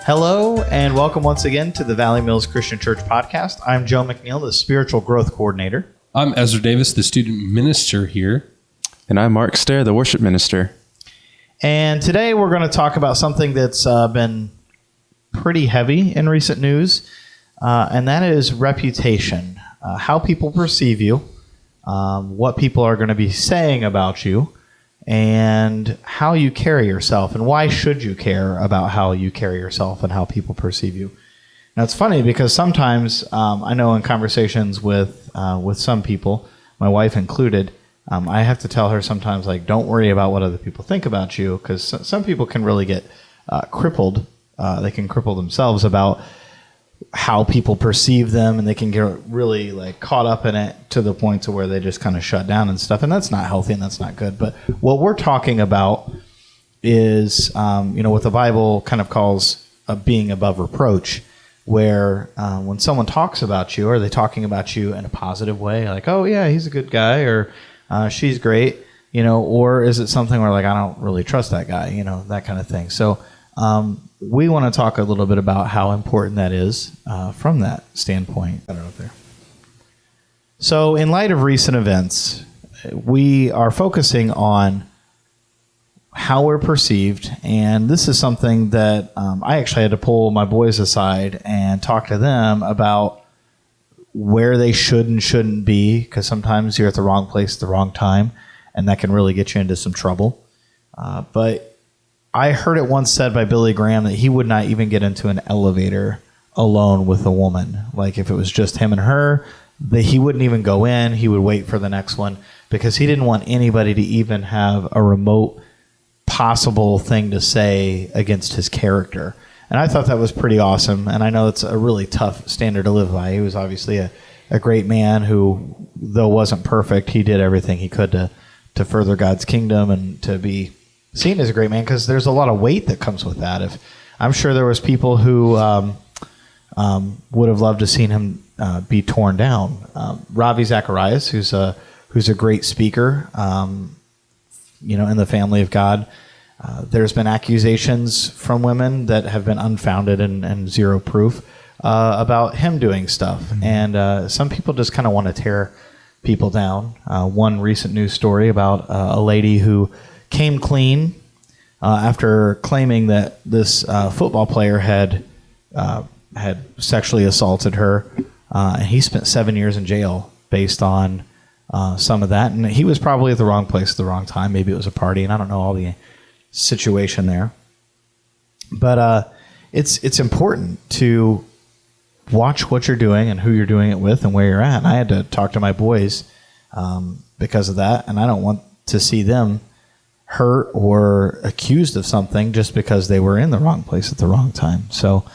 Hello, and welcome once again to the Valley Mills Christian Church podcast. I'm Joe McNeil, the Spiritual Growth Coordinator. I'm Ezra Davis, the Student Minister here. And I'm Mark Stair, the Worship Minister. And today we're going to talk about something that's been pretty heavy in recent news, and that is reputation. How people perceive you, what people are going to be saying about you, and how you carry yourself, and why should you care about how you carry yourself and how people perceive you. Now, it's funny because sometimes I know in conversations with some people, my wife included, I have to tell her sometimes, like, don't worry about what other people think about you, because some people can really get crippled. They can cripple themselves about how people perceive them, and they can get really like caught up in it to the point to where they just kind of shut down and stuff, and that's not healthy and that's not good. But what we're talking about is what the Bible kind of calls being above reproach, where when someone talks about you, are they talking about you in a positive way, like, oh yeah, he's a good guy, or she's great, or is it something where, like, I don't really trust that guy, that kind of thing. So we want to talk a little bit about how important that is from that standpoint. I don't know if there. So in light of recent events, we are focusing on how we're perceived, and this is something that I actually had to pull my boys aside and talk to them about where they should and shouldn't be, because sometimes you're at the wrong place at the wrong time, and that can really get you into some trouble. But I heard it once said by Billy Graham that he would not even get into an elevator alone with a woman. Like, if it was just him and her, he wouldn't even go in. He would wait for the next one because he didn't want anybody to even have a remote possible thing to say against his character. And I thought that was pretty awesome. And I know it's a really tough standard to live by. He was obviously a great man who, though wasn't perfect, he did everything he could to further God's kingdom and to be seen as a great man, because there's a lot of weight that comes with that. I'm sure there was people who would have loved to seen him be torn down. Ravi Zacharias, who's a great speaker, in the family of God. There's been accusations from women that have been unfounded and zero proof about him doing stuff. Mm-hmm. And some people just kind of want to tear people down. One recent news story about a lady who came clean after claiming that this football player had sexually assaulted her, and he spent 7 years in jail based on some of that. And he was probably at the wrong place at the wrong time. Maybe it was a party, and I don't know all the situation there. But it's important to watch what you're doing and who you're doing it with and where you're at. And I had to talk to my boys because of that, and I don't want to see them hurt or accused of something just because they were in the wrong place at the wrong time. So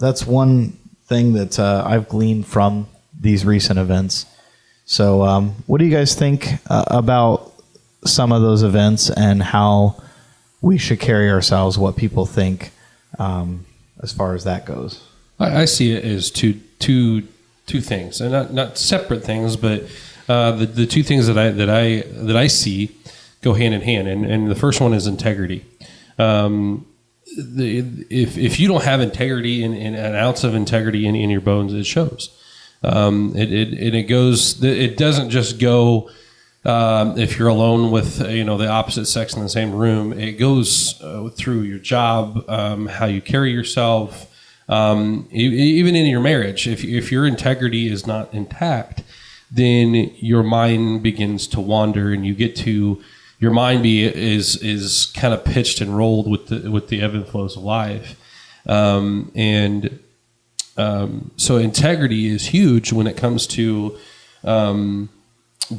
that's one thing that I've gleaned from these recent events. So what do you guys think about some of those events and how we should carry ourselves, what people think as far as that goes? I see it as two things, and not separate things, but the two things that I see go hand in hand, and the first one is integrity. If you don't have integrity and an ounce of integrity in your bones, it shows. It doesn't just go if you're alone with the opposite sex in the same room. It goes through your job, how you carry yourself, even in your marriage. If your integrity is not intact, then your mind begins to wander, and you get to your mind is kind of pitched and rolled with the ebb and flows of life, so integrity is huge when it comes to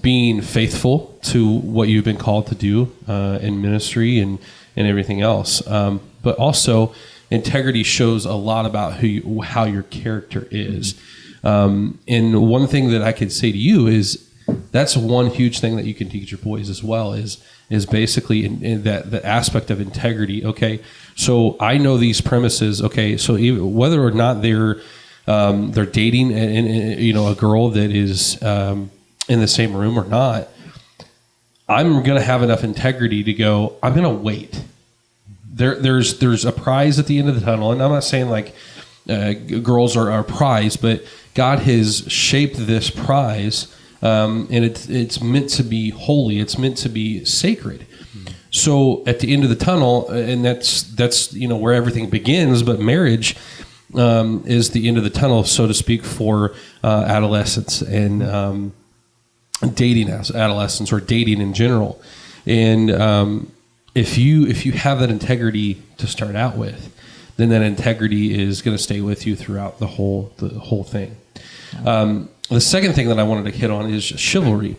being faithful to what you've been called to do in ministry and everything else. But also, integrity shows a lot about how your character is. And one thing that I could say to you is that's one huge thing that you can teach your boys as well is basically in that the aspect of integrity. Okay, so I know these premises. Okay, so even, whether or not they're dating a girl that is in the same room or not, I'm going to have enough integrity to go, I'm going to wait there's a prize at the end of the tunnel, and I'm not saying like girls are a prize, but God has shaped this prize, and it's meant to be holy. It's meant to be sacred. So at the end of the tunnel, and that's where everything begins. But marriage is the end of the tunnel, so to speak, for adolescents and dating as adolescents or dating in general. And if you have that integrity to start out with, then that integrity is going to stay with you throughout the whole thing. The second thing that I wanted to hit on is chivalry.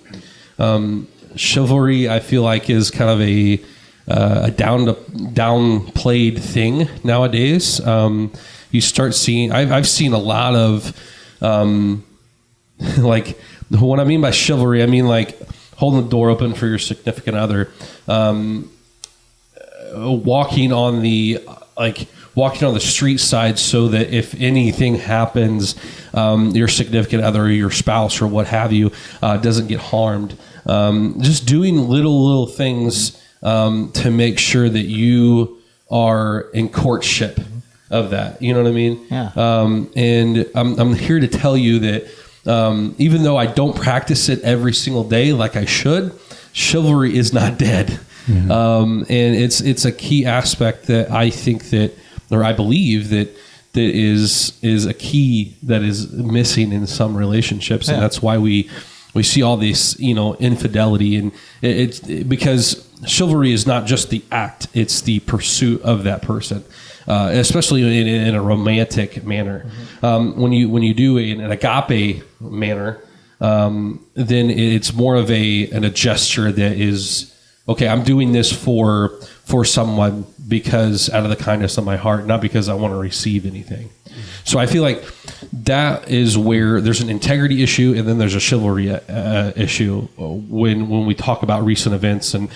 Chivalry, I feel like, is kind of a downplayed thing nowadays. You start seeing, I've seen a lot of, like, what I mean by chivalry, I mean like holding the door open for your significant other, walking on the street side so that if anything happens, your significant other or your spouse or what have you doesn't get harmed. Just doing little things to make sure that you are in courtship of that. You know what I mean? Yeah. And I'm here to tell you that even though I don't practice it every single day like I should, chivalry is not dead. Mm-hmm. And it's a key aspect that I think that, or I believe that is a key that is missing in some relationships. And that's why we see all this, infidelity, and it's because chivalry is not just the act, it's the pursuit of that person, especially in a romantic manner. Mm-hmm. When you do an agape manner, then it's more of a gesture that is, okay, I'm doing this for someone because out of the kindness of my heart, not because I want to receive anything. So I feel like that is where there's an integrity issue, and then there's a chivalry issue when we talk about recent events and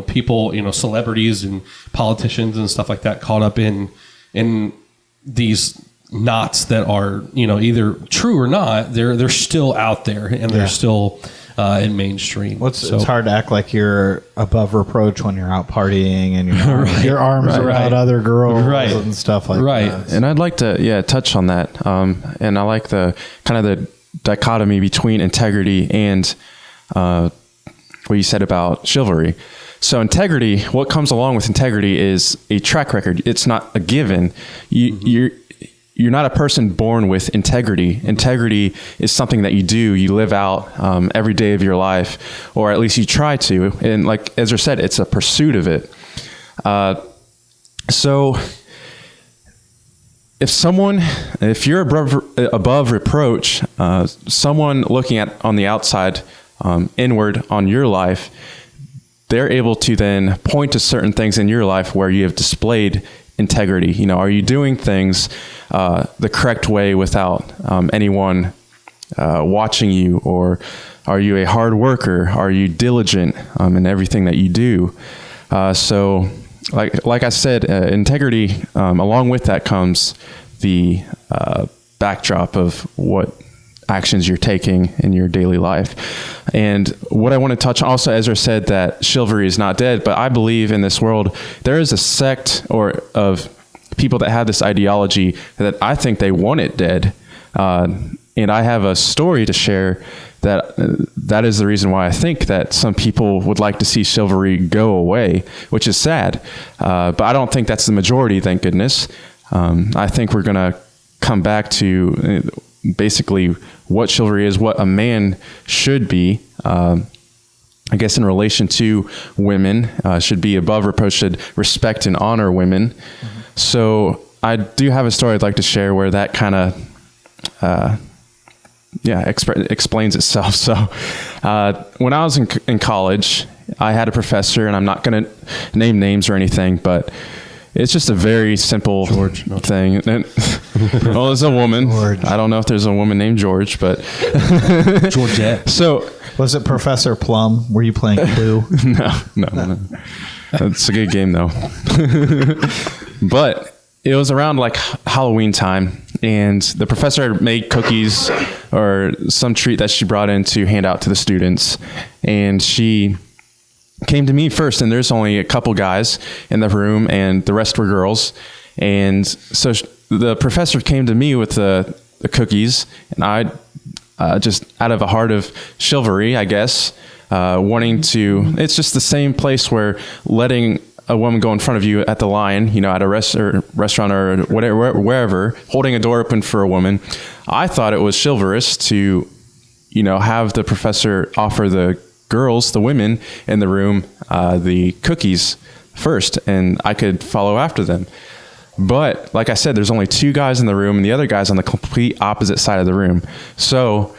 people, celebrities and politicians and stuff like that caught up in these knots that are either true or not. They're still out there, and they're still in mainstream. It's hard to act like you're above reproach when you're out partying and your arms around other girls and stuff like that. And I'd like to touch on that. And I like the kind of the dichotomy between integrity and what you said about chivalry. So integrity, what comes along with integrity is a track record. It's not a given. You're not a person born with integrity. Integrity is something that you live out every day of your life, or at least you try to. And like Ezra said, it's a pursuit of it. So if you're above reproach, someone looking on the outside, inward on your life, they're able to then point to certain things in your life where you have displayed integrity. Are you doing things the correct way without anyone watching you? Or are you a hard worker? Are you diligent in everything that you do? So like I said, integrity, along with that comes the backdrop of what actions you're taking in your daily life. And what I want to touch on, also, Ezra said that chivalry is not dead, but I believe in this world there is a sect of people that have this ideology that I think they want it dead. And I have a story to share that is the reason why I think that some people would like to see chivalry go away, which is sad. But I don't think that's the majority, thank goodness. I think we're going to come back to basically what chivalry is, what a man should be, I guess in relation to women, should be above reproach, should respect and honor women. Mm-hmm. So I do have a story I'd like to share where that kind of explains itself. So when I was in college, I had a professor, and I'm not going to name names or anything, but it's just a very simple thing. Well, there's a woman. George. I don't know if there's a woman named George, but Georgette. So was it Professor Plum? Were you playing Clue? No. That's a good game though. But it was around like Halloween time, and the professor had made cookies or some treat that she brought in to hand out to the students, and she came to me first, and there's only a couple guys in the room, and the rest were girls. And so the professor came to me with the cookies, and I just out of a heart of chivalry, I guess, wanting to. It's just the same place where letting a woman go in front of you at the line, you know, at a restaurant or whatever, wherever, holding a door open for a woman. I thought it was chivalrous to, you know, have the professor offer the girls, the women in the room, the cookies first, and I could follow after them. But like I said, there's only two guys in the room, and the other guy's on the complete opposite side of the room. So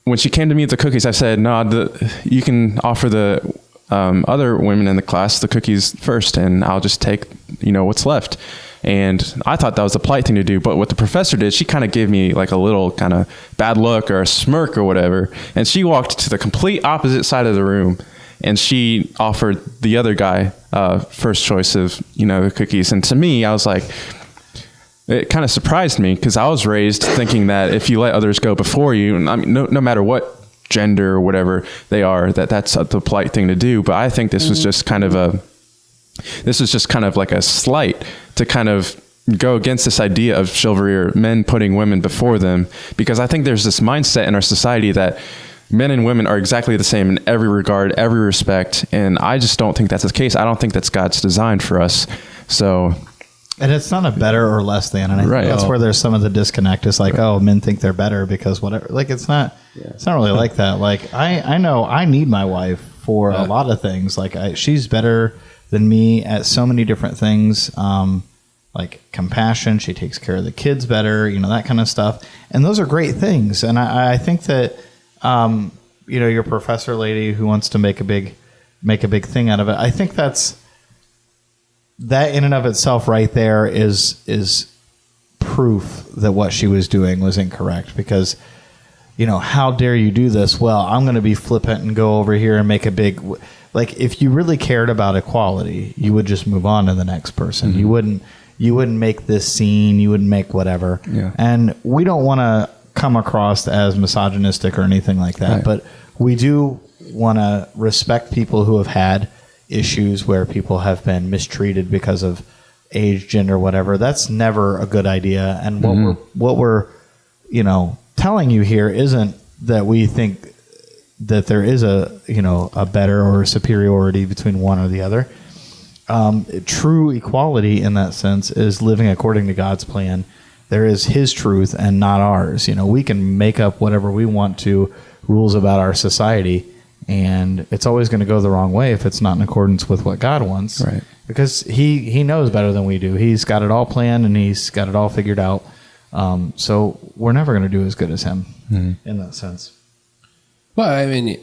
when she came to me with the cookies, I said, no, you can offer the other women in the class the cookies first, and I'll just take, you know, what's left. And I thought that was the polite thing to do. But what the professor did, she kind of gave me like a little kind of bad look or a smirk or whatever. And she walked to the complete opposite side of the room, and she offered the other guy first choice of, you know, the cookies. And to me, I was like, it kind of surprised me, because I was raised thinking that if you let others go before you, and I mean, no matter what gender or whatever they are, that's the polite thing to do. But I think this was just kind of like a slight to kind of go against this idea of chivalry or men putting women before them, because I think there's this mindset in our society that men and women are exactly the same in every regard, every respect, and I just don't think that's the case. I don't think that's God's design for us. So, and it's not a better or less than, and I think that's where there's some of the disconnect. It's like, oh, men think they're better because whatever. Like, it's not really like that. Like, I know I need my wife for a lot of things. Like, she's better than me at so many different things, like compassion. She takes care of the kids better, you know, that kind of stuff. And those are great things. And I think that, you know, your professor lady who wants to make a big thing out of it, I think that in and of itself right there is proof that what she was doing was incorrect, because, you know, how dare you do this? Well, I'm going to be flippant and go over here and make a big... Like, if you really cared about equality, you would just move on to the next person. Mm-hmm. You wouldn't make this scene. You wouldn't make whatever. Yeah. And we don't want to come across as misogynistic or anything like that. Right. But we do want to respect people who have had issues where people have been mistreated because of age, gender, whatever. That's never a good idea. And what we're you know, telling you here isn't that we think that there is a better or a superiority between one or the other. True equality in that sense is living according to God's plan. There is His truth and not ours. You know, we can make up whatever we want to, rules about our society, and it's always going to go the wrong way if it's not in accordance with what God wants. Right. Because He knows better than we do. He's got it all planned and He's got it all figured out. So we're never going to do as good as Him in that sense. Well, I mean,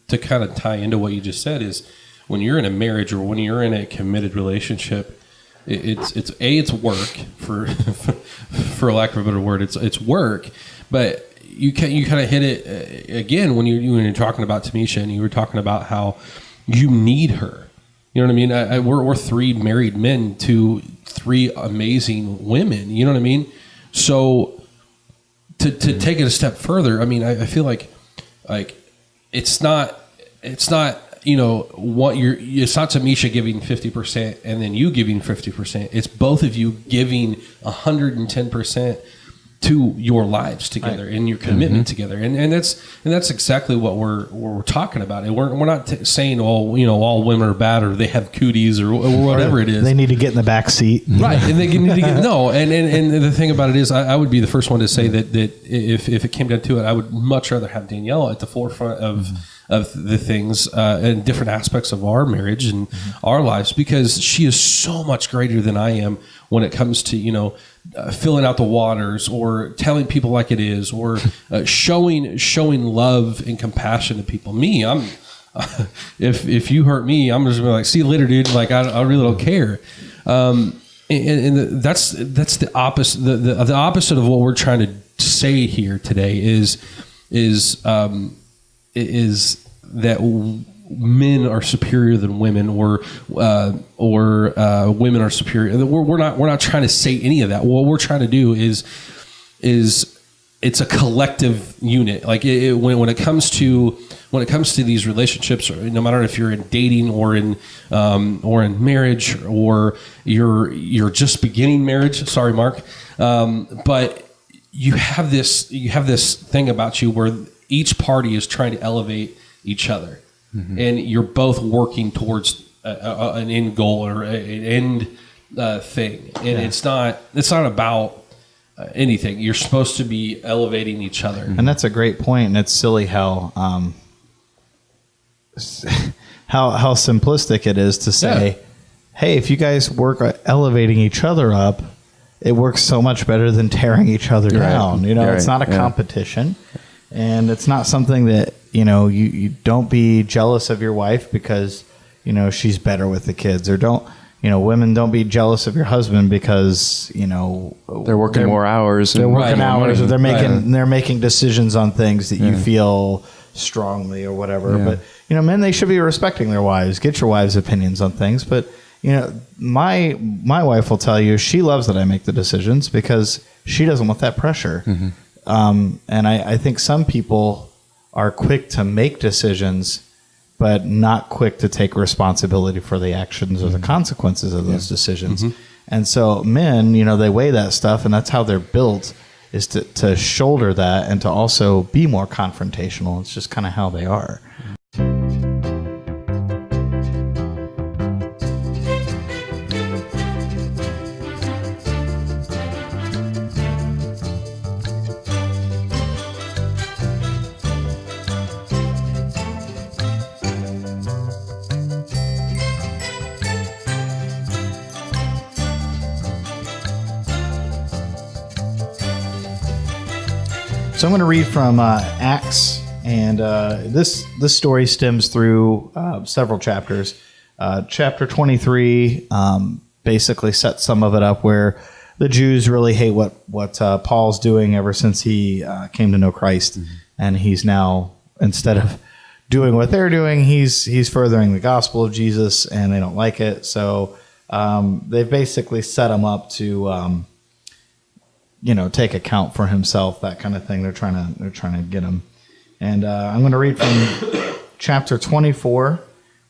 to kind of tie into what you just said is, when you're in a marriage or when you're in a committed relationship, it's work for lack of a better word. It's work, but you kind of hit it again when you're talking about Tamisha, and you were talking about how you need her. You know what I mean? We're three married men to three amazing women. You know what I mean? So to take it a step further, I mean, I feel like it's not you know what it's not Tamisha giving 50% and then you giving 50%. It's both of you giving 110% to your lives together and your commitment together, and that's exactly what we're talking about. And we're not saying all women are bad or they have cooties or whatever it is. They need to get in the back seat, right? And they need to get no. And the thing about it is, I would be the first one to say that if it came down to it, I would much rather have Danielle at the forefront of the things and different aspects of our marriage and our lives, because she is so much greater than I am when it comes to filling out the waters or telling people like it is, or showing love and compassion to people. Me, I'm if you hurt me, I'm just gonna be like, see you later, dude. Like I really don't care. And that's the opposite. The opposite of what we're trying to say here today is that men are superior than women, or women are superior. We're not trying to say any of that. What we're trying to do is it's a collective unit. Like when it comes to these relationships, no matter if you're in dating or in marriage, or you're just beginning marriage. Sorry, Mark, but you have this thing about you where each party is trying to elevate each other, and you're both working towards an end goal or an end thing, and it's not about anything. You're supposed to be elevating each other. And that's a great point. And it's silly how simplistic it is to say, hey, if you guys work at elevating each other up, it works so much better than tearing each other down. You know, it's not a competition, and it's not something that, you know, you don't be jealous of your wife because, you know, she's better with the kids, or women don't be jealous of your husband because, you know, they're working more hours. They're working hours, or they're making decisions on things that you feel strongly or whatever. But, you know, men, they should be respecting their wives. Get your wives' opinions on things. But, you know, my wife will tell you she loves that I make the decisions because she doesn't want that pressure. And I think some people are quick to make decisions, but not quick to take responsibility for the actions or the consequences of those decisions. And so men, you know, they weigh that stuff, and that's how they're built, is to shoulder that and to also be more confrontational. It's just kind of how they are. So I'm going to read from Acts, and this story stems through several chapters. Chapter 23 basically sets some of it up where the Jews really hate what Paul's doing ever since he came to know Christ, and he's now, instead of doing what they're doing, he's furthering the gospel of Jesus, and they don't like it. So they've basically set him up to take account for himself, that kind of thing. They're trying to get him. And I'm going to read from chapter 24,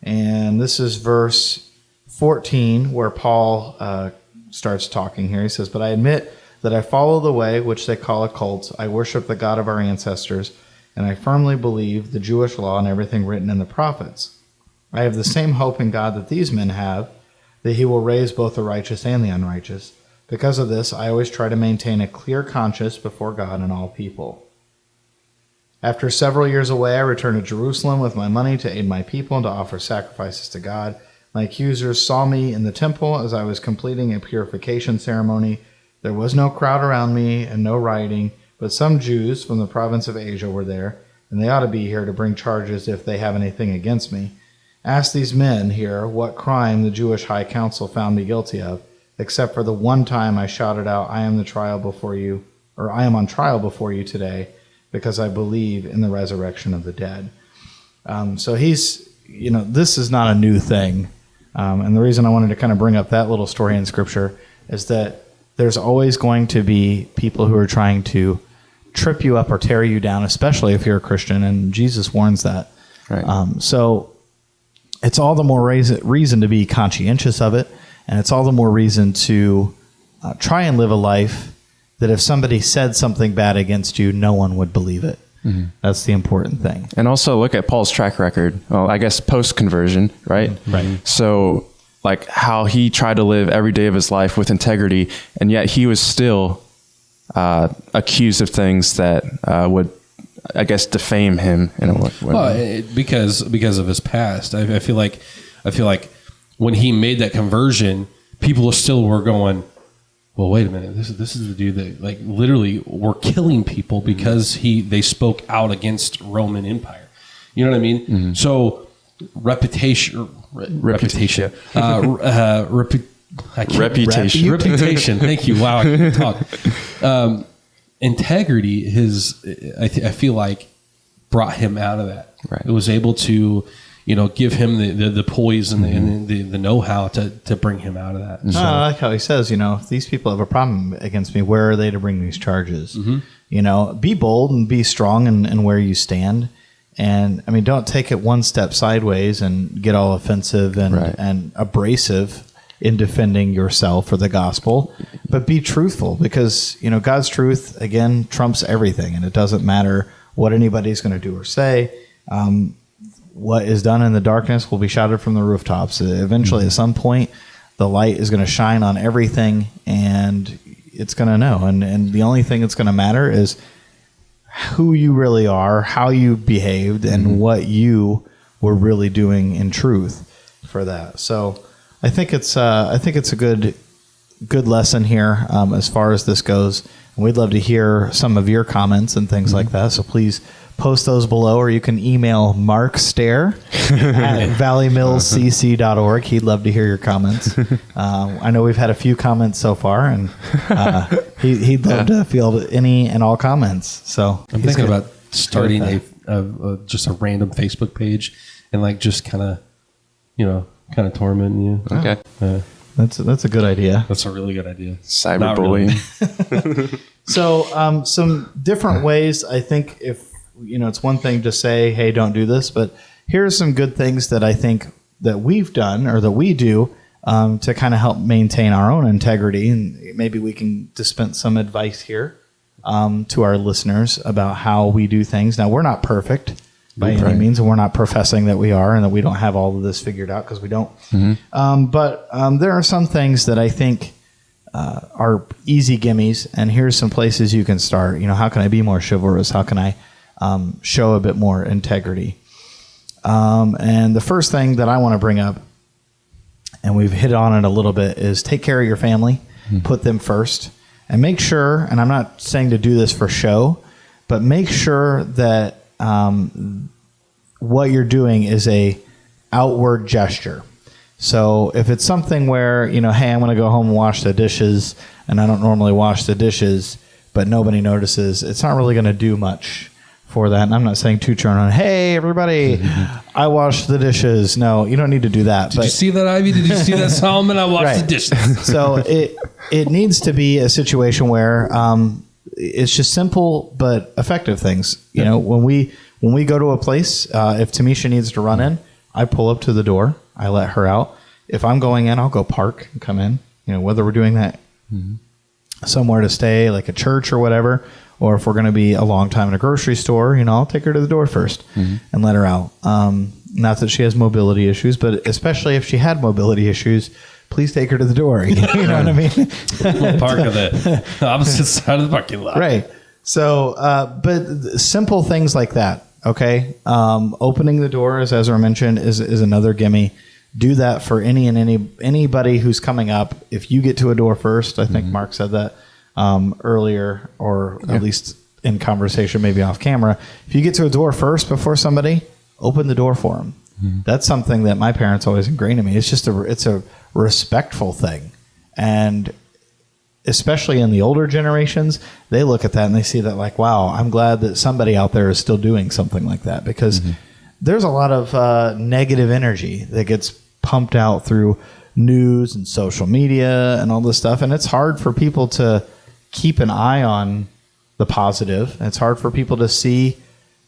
and this is verse 14, where Paul starts talking here. He says, "But I admit that I follow the way which they call a cult. I worship the God of our ancestors, and I firmly believe the Jewish law and everything written in the prophets. I have the same hope in God that these men have, that he will raise both the righteous and the unrighteous. Because of this, I always try to maintain a clear conscience before God and all people. After several years away, I returned to Jerusalem with my money to aid my people and to offer sacrifices to God. My accusers saw me in the temple as I was completing a purification ceremony. There was no crowd around me and no rioting, but some Jews from the province of Asia were there, and they ought to be here to bring charges if they have anything against me. Ask these men here what crime the Jewish high council found me guilty of, except for the one time I shouted out, I am on trial before you today, because I believe in the resurrection of the dead." So he's, this is not a new thing. And the reason I wanted to kind of bring up that little story in Scripture is that there's always going to be people who are trying to trip you up or tear you down, especially if you're a Christian, and Jesus warns that. Right. So it's all the more reason to be conscientious of it. And it's all the more reason to try and live a life that if somebody said something bad against you, no one would believe it. That's the important thing. And also look at Paul's track record. Well, I guess post-conversion, right? Right. So like how he tried to live every day of his life with integrity, and yet he was still accused of things that would, I guess, defame him in a way. Well, because of his past. I feel like when he made that conversion, people still were going, well, wait a minute, this is the dude that like literally were killing people because they spoke out against Roman Empire. You know what I mean? So reputation. Reputation. Thank you. Wow, I can't talk. Integrity, I feel like brought him out of that. Right. It was able to, give him the poise and the know-how to bring him out of that. So, I like how he says, if these people have a problem against me, where are they to bring these charges? Be bold and be strong in where you stand. And I mean, don't take it one step sideways and get all offensive and abrasive in defending yourself or the gospel, but be truthful, because, God's truth, again, trumps everything. And it doesn't matter what anybody's going to do or say. What is done in the darkness will be shouted from the rooftops. Eventually, at some point, the light is going to shine on everything, and it's going to know. And the only thing that's going to matter is who you really are, how you behaved, and what you were really doing in truth for that. So I think it's a good lesson here as far as this goes. And we'd love to hear some of your comments and things like that. So please post those below, or you can email Mark Stair at valleymillscc.org. He'd love to hear your comments. I know we've had a few comments so far, and he'd love to field any and all comments. So I'm thinking about starting just a random Facebook page and just kind of tormenting you. Okay. That's a good idea. That's a really good idea. Cyberbullying. So some different ways. I think if it's one thing to say, hey, don't do this, but here's some good things that I think that we've done or that we do to kind of help maintain our own integrity. And maybe we can dispense some advice here to our listeners about how we do things. Now, we're not perfect by any means, and we're not professing that we are and that we don't have all of this figured out, because we don't. But there are some things that I think are easy gimmies, and here's some places you can start. How can I be more chivalrous? How can I show a bit more integrity? And the first thing that I want to bring up, and we've hit on it a little bit, is take care of your family, put them first, and make sure, and I'm not saying to do this for show, but make sure that what you're doing is a outward gesture. So if it's something where, hey, I'm going to go home and wash the dishes, and I don't normally wash the dishes, but nobody notices, it's not really going to do much for that. And I'm not saying to turn on, hey, everybody, I washed the dishes. No, you don't need to do that. Did you see that, Ivy? Did you see that, Solomon? I washed the dishes. So it needs to be a situation where it's just simple but effective things. When we go to a place, if Tamisha needs to run in, I pull up to the door. I let her out. If I'm going in, I'll go park and come in. Whether we're doing that somewhere to stay, like a church or whatever, or if we're going to be a long time in a grocery store, I'll take her to the door first and let her out. Not that she has mobility issues, but especially if she had mobility issues, please take her to the door. You know what I mean? We'll park at the opposite side of the parking lot. Right. So, but simple things like that. Okay. Opening the door, as Ezra mentioned, is another gimme. Do that for anybody who's coming up. If you get to a door first, I think Mark said that earlier, or at least in conversation, maybe off camera. If you get to a door first before somebody, open the door for them. That's something that my parents always ingrained in me. It's just it's a respectful thing. And especially in the older generations, they look at that and they see that like, wow, I'm glad that somebody out there is still doing something like that, because there's a lot of negative energy that gets pumped out through news and social media and all this stuff. And it's hard for people to keep an eye on the positive. It's hard for people to see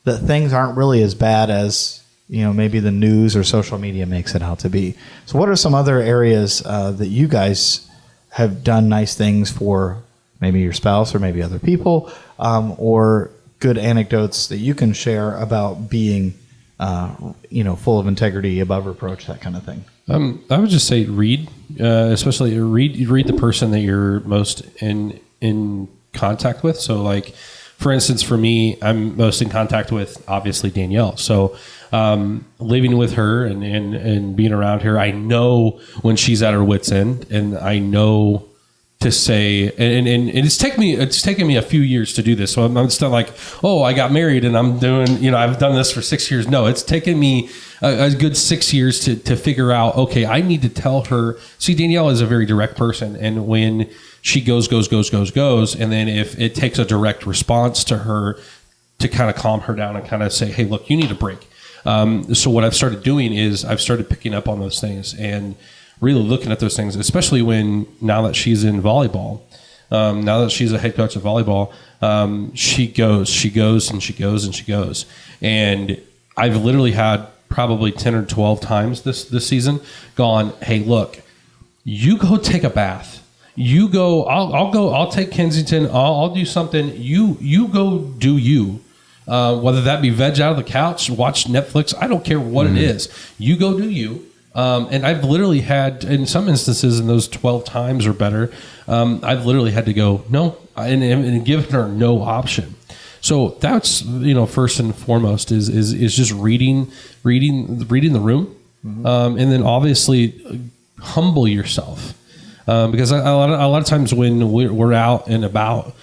that things aren't really as bad as, maybe the news or social media makes it out to be. So what are some other areas that you guys have done nice things for maybe your spouse or maybe other people, or good anecdotes that you can share about being, full of integrity, above reproach, that kind of thing? I would just say read, especially read the person that you're most in contact with. So like, for instance, for me, I'm most in contact with obviously Danielle. So living with her and being around her, I know when she's at her wit's end, and I know to say, and it's taken me a few years to do this. So I'm still like, oh, I got married and I'm doing, I've done this for 6 years. No, it's taken me a good 6 years to figure out, okay, I need to tell her. See, Danielle is a very direct person. And when she goes, and then if it takes a direct response to her to kind of calm her down and kind of say, hey, look, you need a break. So what I've started doing is I've started picking up on those things and really looking at those things, especially now that she's in volleyball. Now that she's a head coach of volleyball, she goes. And I've literally had probably 10 or 12 times this season gone, hey, look, you go take a bath. You go, I'll take Kensington. I'll do something. You go do you. Whether that be veg out of the couch, watch Netflix, I don't care what it is. You go do you. And I've literally had, in some instances, in those 12 times or better, I've literally had to go, no, and give her no option. So that's, first and foremost is just reading the room. And then obviously humble yourself. Because a lot of times when we're out and about,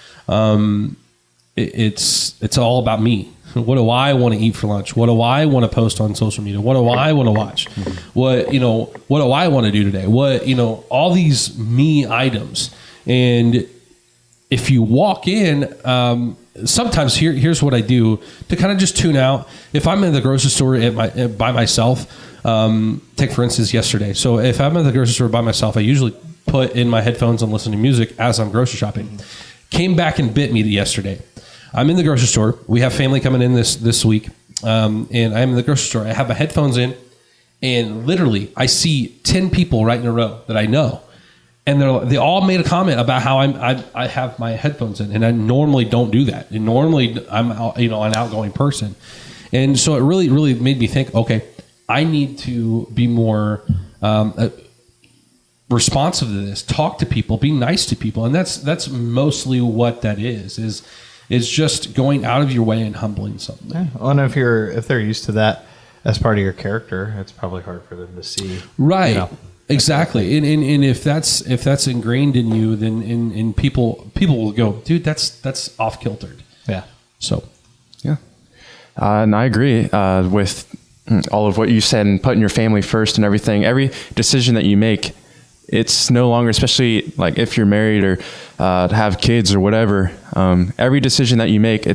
it's all about me. What do I want to eat for lunch? What do I want to post on social media? What do I want to watch? What do I want to do today? All these me items. And if you walk in, sometimes here's what I do to kind of just tune out. If I'm in the grocery store by myself, take for instance yesterday. So if I'm in the grocery store by myself, I usually put in my headphones and listen to music as I'm grocery shopping. Came back and bit me yesterday. I'm in the grocery store. We have family coming in this week, and I'm in the grocery store. I have my headphones in, and literally I see 10 people right in a row that I know, and they all made a comment about how I have my headphones in, and I normally don't do that. And normally I'm an outgoing person, and so it really made me think. Okay, I need to be more responsive to this. Talk to people. Be nice to people, and that's mostly what that is just going out of your way and humbling something. Yeah. Well, and if they're used to that as part of your character, it's probably hard for them to see. Right. Exactly. And if that's ingrained in you, then people will go, dude, that's off kiltered. Yeah. So. Yeah. And I agree with all of what you said, and putting your family first and everything. Every decision that you make, it's no longer, especially like if you're married or have kids or whatever, every decision that you make,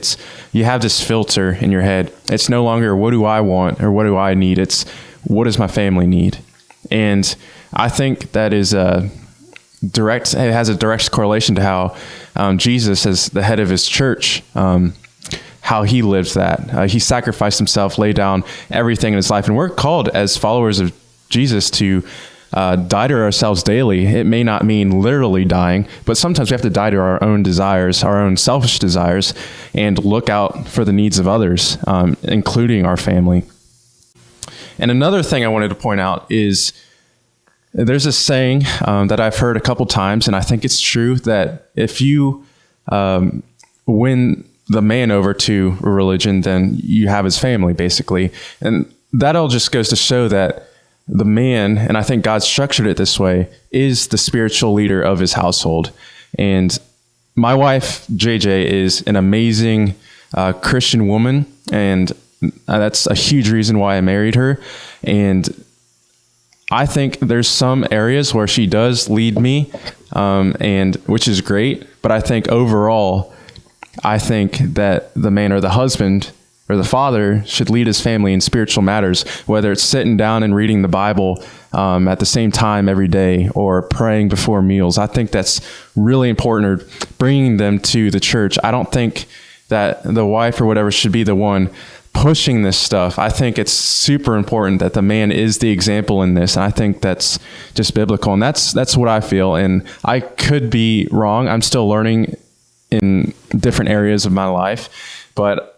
you have this filter in your head. It's no longer what do I want or what do I need. It's what does my family need? And I think that is it has a direct correlation to how Jesus, as the head of his church, how he lived that. He sacrificed himself, laid down everything in his life. And we're called as followers of Jesus to die to ourselves daily. It may not mean literally dying, but sometimes we have to die to our own desires, our own selfish desires, and look out for the needs of others, including our family. And another thing I wanted to point out is there's a saying that I've heard a couple times, and I think it's true, that if you win the man over to a religion, then you have his family, basically. And that all just goes to show that the man, and I think God structured it this way, is the spiritual leader of his household. And my wife, JJ, is an amazing Christian woman, and that's a huge reason why I married her. And I think there's some areas where she does lead me, and which is great. But I think overall, I think that the man or the husband or the father should lead his family in spiritual matters, whether it's sitting down and reading the Bible at the same time every day or praying before meals. I think that's really important, or bringing them to the church. I don't think that the wife or whatever should be the one pushing this stuff. I think it's super important that the man is the example in this. And I think that's just biblical. And that's what I feel. And I could be wrong. I'm still learning in different areas of my life, but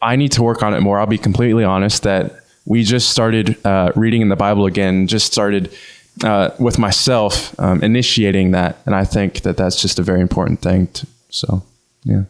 I need to work on it more. I'll be completely honest that we just started reading in the Bible again, just started with myself initiating that. And I think that that's just a very important thing. So, yeah.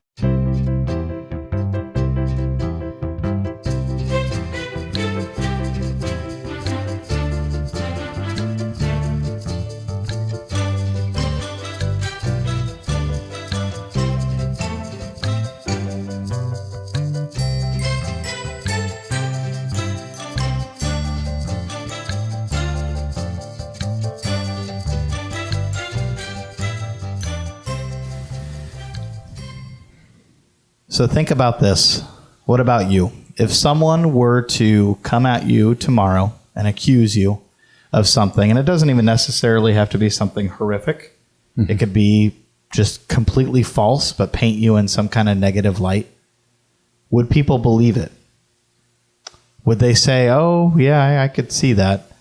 So think about this. What about you? if someone were to come at you tomorrow and accuse you of something, and it doesn't even necessarily have to be something horrific, it could be just completely false, but paint you in some kind of negative light, would people believe it? Would they say, oh, yeah, I could see that?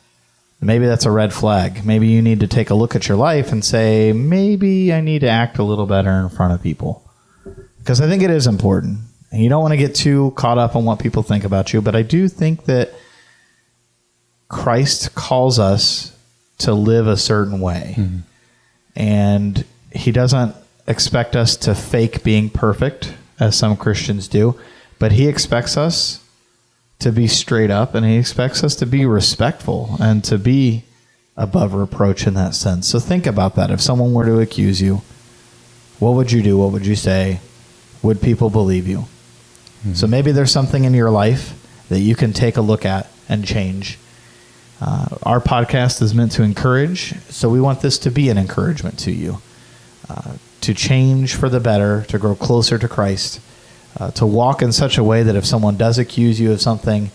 Maybe that's a red flag. Maybe you need to take a look at your life and say, maybe I need to act a little better in front of people. Because I think it is important. And you don't want to get too caught up on what people think about you. But I do think that Christ calls us to live a certain way. Mm-hmm. And he doesn't expect us to fake being perfect, as some Christians do. But he expects us to be straight up, and he expects us to be respectful and to be above reproach in that sense. So think about that. If someone were to accuse you, what would you do? What would you say? Would people believe you? Mm-hmm. So maybe there's something in your life that you can take a look at and change. Our podcast is meant to encourage, so we want this to be an encouragement to you, to change for the better, to grow closer to Christ, to walk in such a way that if someone does accuse you of something,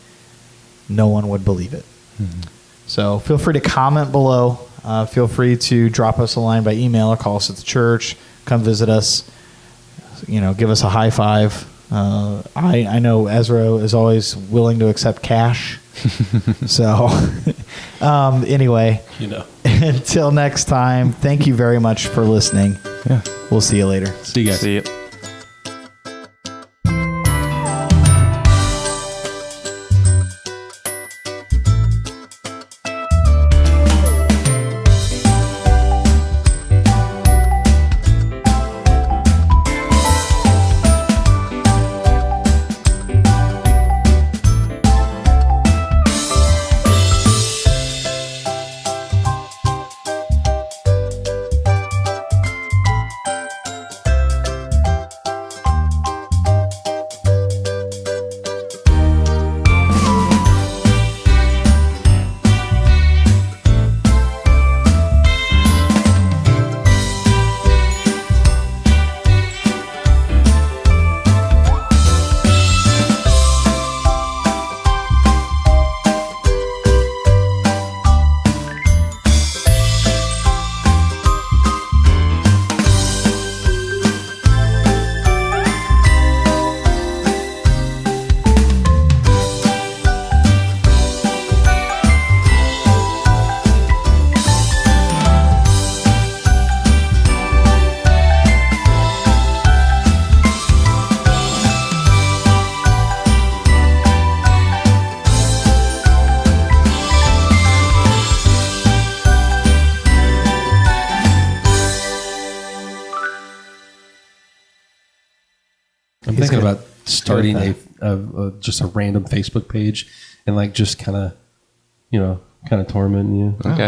no one would believe it. Mm-hmm. So feel free to comment below. Feel free to drop us a line by email or call us at the church. Come visit us. Give us a high five. I know Ezra is always willing to accept cash. So anyway, until next time, thank you very much for listening. Yeah. We'll see you later. See you guys. See you. I'm thinking about starting just a random Facebook page and just kind of tormenting you. Okay.